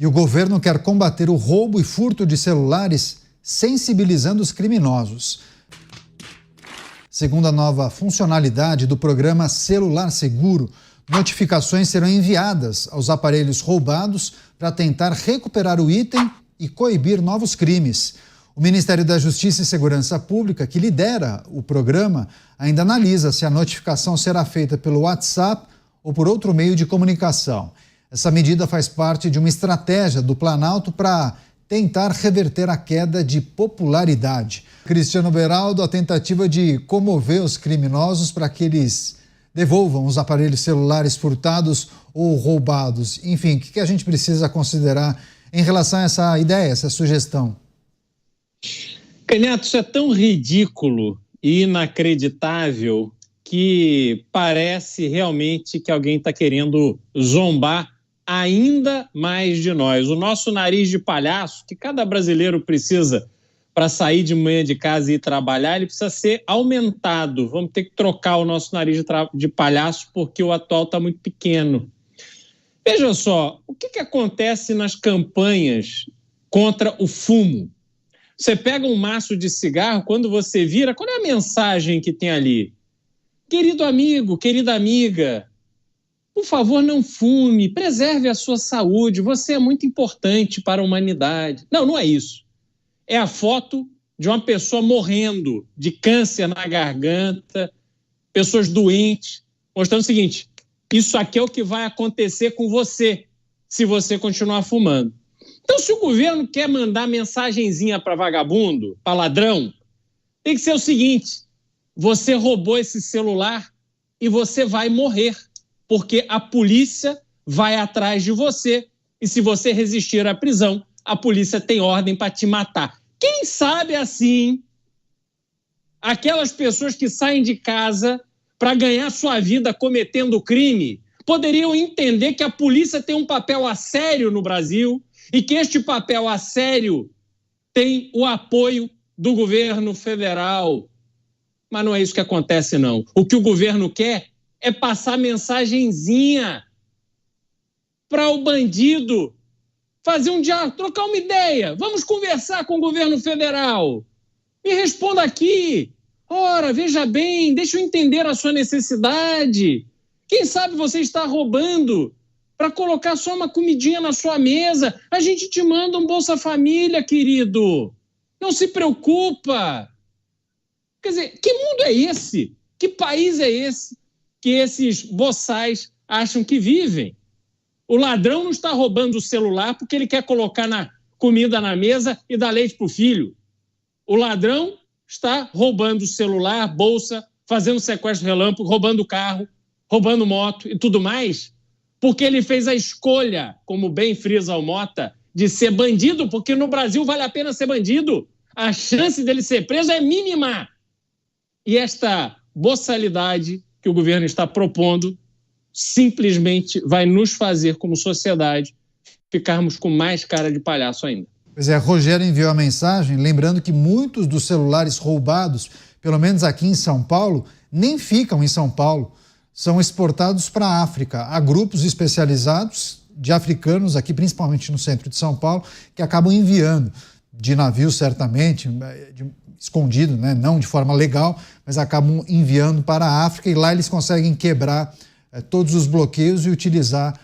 E o governo quer combater o roubo e furto de celulares, sensibilizando os criminosos. Segundo a nova funcionalidade do programa Celular Seguro, notificações serão enviadas aos aparelhos roubados para tentar recuperar o item e coibir novos crimes. O Ministério da Justiça e Segurança Pública, que lidera o programa, ainda analisa se a notificação será feita pelo WhatsApp ou por outro meio de comunicação. Essa medida faz parte de uma estratégia do Planalto para tentar reverter a queda de popularidade. Cristiano Beraldo, a tentativa de comover os criminosos para que eles devolvam os aparelhos celulares furtados ou roubados. Enfim, o que a gente precisa considerar em relação a essa ideia, essa sugestão? Canhato, isso é tão ridículo e inacreditável que parece realmente que alguém está querendo zombar ainda mais de nós. O nosso nariz de palhaço, que cada brasileiro precisa para sair de manhã de casa e ir trabalhar, ele precisa ser aumentado. Vamos ter que trocar o nosso nariz de palhaço porque o atual está muito pequeno. Veja só, o que acontece nas campanhas contra o fumo? Você pega um maço de cigarro, quando você vira, qual é a mensagem que tem ali? Querido amigo, querida amiga, por favor, não fume, preserve a sua saúde, você é muito importante para a humanidade. Não, não é isso. É a foto de uma pessoa morrendo de câncer na garganta, pessoas doentes, mostrando o seguinte: isso aqui é o que vai acontecer com você se você continuar fumando. Então, se o governo quer mandar mensagenzinha para vagabundo, para ladrão, tem que ser o seguinte: você roubou esse celular e você vai morrer, porque a polícia vai atrás de você e se você resistir à prisão, a polícia tem ordem para te matar. Quem sabe assim, aquelas pessoas que saem de casa para ganhar sua vida cometendo crime, poderiam entender que a polícia tem um papel a sério no Brasil e que este papel a sério tem o apoio do governo federal. Mas não é isso que acontece, não. O que o governo quer é passar mensagenzinha para o bandido, fazer um diálogo, trocar uma ideia. Vamos conversar com o governo federal. Me responda aqui. Ora, veja bem, deixa eu entender a sua necessidade. Quem sabe você está roubando para colocar só uma comidinha na sua mesa. A gente te manda um Bolsa Família, querido. Não se preocupa. Quer dizer, que mundo é esse? Que país é esse que esses boçais acham que vivem? O ladrão não está roubando o celular porque ele quer colocar comida na mesa e dar leite para o filho. O ladrão está roubando o celular, bolsa, fazendo sequestro relâmpago, roubando carro, roubando moto e tudo mais, porque ele fez a escolha, como bem frisa o Mota, de ser bandido, porque no Brasil vale a pena ser bandido. A chance dele ser preso é mínima. E esta boçalidade que o governo está propondo simplesmente vai nos fazer, como sociedade, ficarmos com mais cara de palhaço ainda. Pois é, Rogério enviou a mensagem, lembrando que muitos dos celulares roubados, pelo menos aqui em São Paulo, nem ficam em São Paulo, são exportados para a África. Há grupos especializados de africanos aqui, principalmente no centro de São Paulo, que acabam enviando de navio, certamente, escondido, né? Não de forma legal, mas acabam enviando para a África e lá eles conseguem quebrar todos os bloqueios e utilizar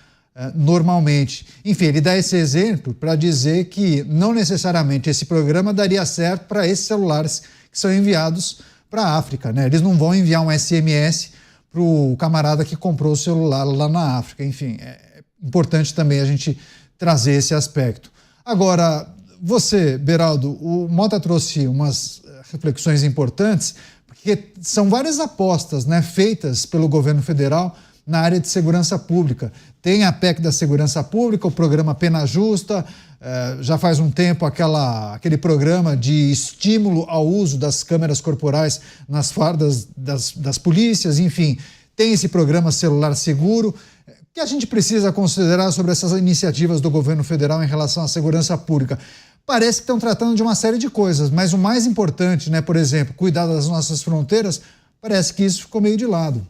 normalmente. Enfim, ele dá esse exemplo para dizer que não necessariamente esse programa daria certo para esses celulares que são enviados para a África, né? Eles não vão enviar um SMS para o camarada que comprou o celular lá na África. Enfim, é importante também a gente trazer esse aspecto. Agora, você, Beraldo, o Mota trouxe umas reflexões importantes, porque são várias apostas, né, feitas pelo governo federal na área de segurança pública. Tem a PEC da segurança pública, o programa Pena Justa, já faz um tempo aquele programa de estímulo ao uso das câmeras corporais nas fardas das polícias, enfim, tem esse programa Celular Seguro. O que a gente precisa considerar sobre essas iniciativas do governo federal em relação à segurança pública? Parece que estão tratando de uma série de coisas, mas o mais importante, né, por exemplo, cuidar das nossas fronteiras, parece que isso ficou meio de lado.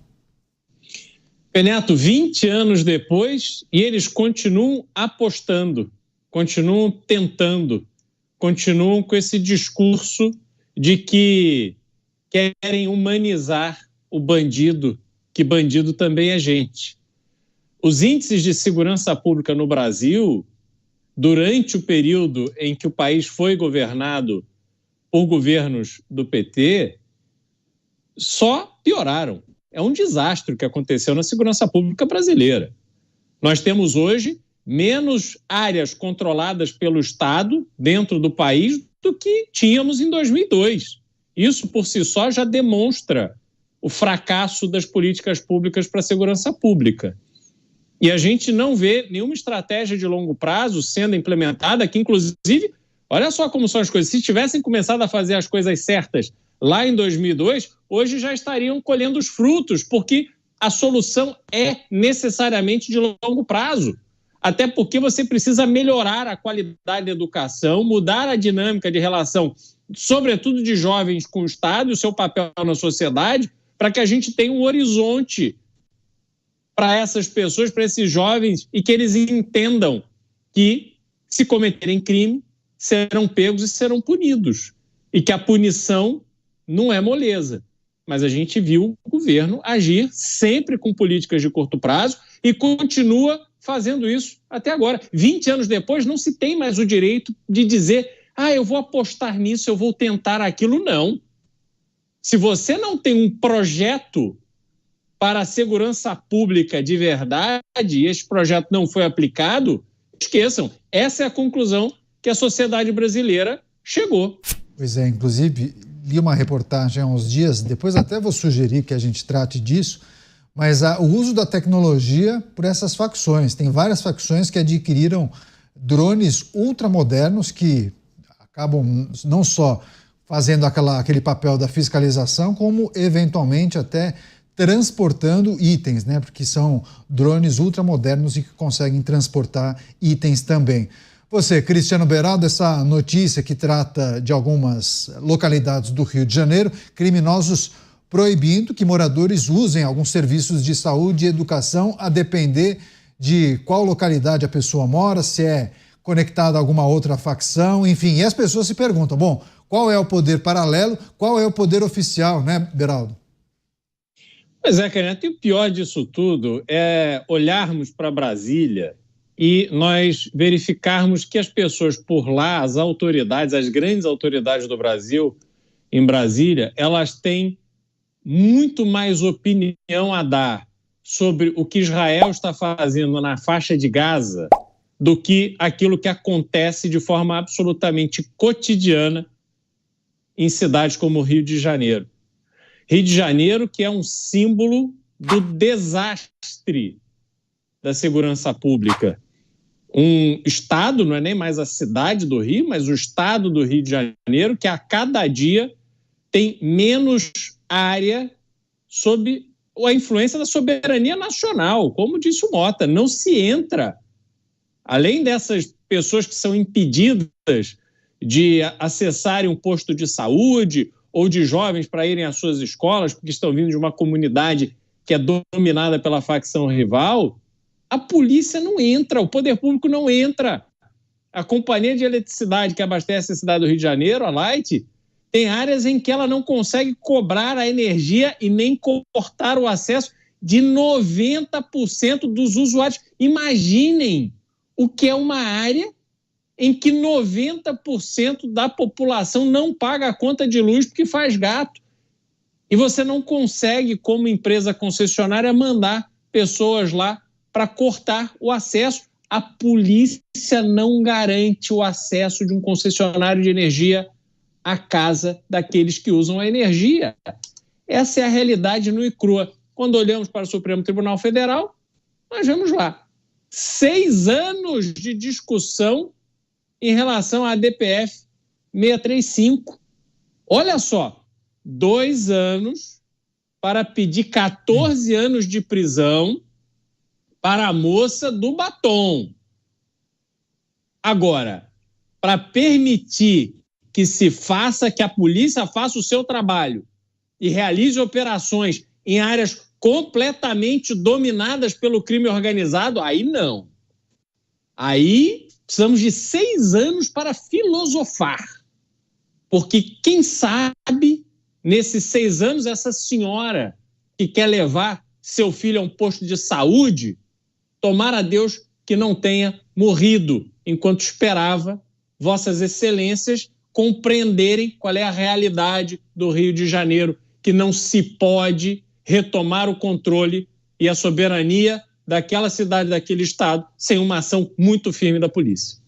Peneto, 20 anos depois, e eles continuam apostando. continuam tentando, continuam com esse discurso de que querem humanizar o bandido, que bandido também é gente. Os índices de segurança pública no Brasil, durante o período em que o país foi governado por governos do PT, só pioraram. É um desastre o que aconteceu na segurança pública brasileira. Nós temos hoje menos áreas controladas pelo Estado dentro do país do que tínhamos em 2002. Isso, por si só, já demonstra o fracasso das políticas públicas para a segurança pública. E a gente não vê nenhuma estratégia de longo prazo sendo implementada, que, inclusive, olha só como são as coisas. Se tivessem começado a fazer as coisas certas lá em 2002, hoje já estariam colhendo os frutos, porque a solução é necessariamente de longo prazo. Até porque você precisa melhorar a qualidade da educação, mudar a dinâmica de relação, sobretudo de jovens com o Estado e o seu papel na sociedade, para que a gente tenha um horizonte para essas pessoas, para esses jovens, e que eles entendam que, se cometerem crime, serão pegos e serão punidos. E que a punição não é moleza. Mas a gente viu o governo agir sempre com políticas de curto prazo e continua fazendo isso até agora. 20 anos depois, não se tem mais o direito de dizer eu vou apostar nisso, eu vou tentar aquilo. Não. Se você não tem um projeto para a segurança pública de verdade e esse projeto não foi aplicado, esqueçam. Essa é a conclusão que a sociedade brasileira chegou. Pois é, inclusive, li uma reportagem há uns dias, depois até vou sugerir que a gente trate disso, mas o uso da tecnologia por essas facções. Tem várias facções que adquiriram drones ultramodernos que acabam não só fazendo aquele papel da fiscalização, como eventualmente até transportando itens, né? Porque são drones ultramodernos e que conseguem transportar itens também. Você, Cristiano Beraldo, essa notícia que trata de algumas localidades do Rio de Janeiro, criminosos proibindo que moradores usem alguns serviços de saúde e educação a depender de qual localidade a pessoa mora, se é conectada a alguma outra facção, enfim. E as pessoas se perguntam, bom, qual é o poder paralelo, qual é o poder oficial, né, Beraldo? Pois é, Caneta, e o pior disso tudo é olharmos para Brasília e nós verificarmos que as pessoas por lá, as autoridades, as grandes autoridades do Brasil, em Brasília, elas têm muito mais opinião a dar sobre o que Israel está fazendo na faixa de Gaza do que aquilo que acontece de forma absolutamente cotidiana em cidades como o Rio de Janeiro. Rio de Janeiro, que é um símbolo do desastre da segurança pública. Um estado, não é nem mais a cidade do Rio, mas o estado do Rio de Janeiro, que a cada dia tem menos área sob a influência da soberania nacional. Como disse o Mota, não se entra. Além dessas pessoas que são impedidas de acessarem um posto de saúde ou de jovens para irem às suas escolas, porque estão vindo de uma comunidade que é dominada pela facção rival, a polícia não entra, o poder público não entra. A companhia de eletricidade que abastece a cidade do Rio de Janeiro, a Light, tem áreas em que ela não consegue cobrar a energia e nem cortar o acesso de 90% dos usuários. Imaginem o que é uma área em que 90% da população não paga a conta de luz porque faz gato. E você não consegue, como empresa concessionária, mandar pessoas lá para cortar o acesso. A polícia não garante o acesso de um concessionário de energia à casa daqueles que usam a energia. Essa é a realidade nua e crua. Quando olhamos para o Supremo Tribunal Federal, nós vemos lá 6 anos de discussão em relação à DPF 635. Olha só, 2 anos para pedir 14 anos de prisão para a moça do batom. Agora, para permitir que a polícia faça o seu trabalho e realize operações em áreas completamente dominadas pelo crime organizado, aí não. Aí Precisamos de 6 anos para filosofar, porque quem sabe, nesses 6 anos, essa senhora que quer levar seu filho a um posto de saúde, tomara a Deus que não tenha morrido enquanto esperava Vossas Excelências compreenderem qual é a realidade do Rio de Janeiro, que não se pode retomar o controle e a soberania daquela cidade, daquele estado, sem uma ação muito firme da polícia.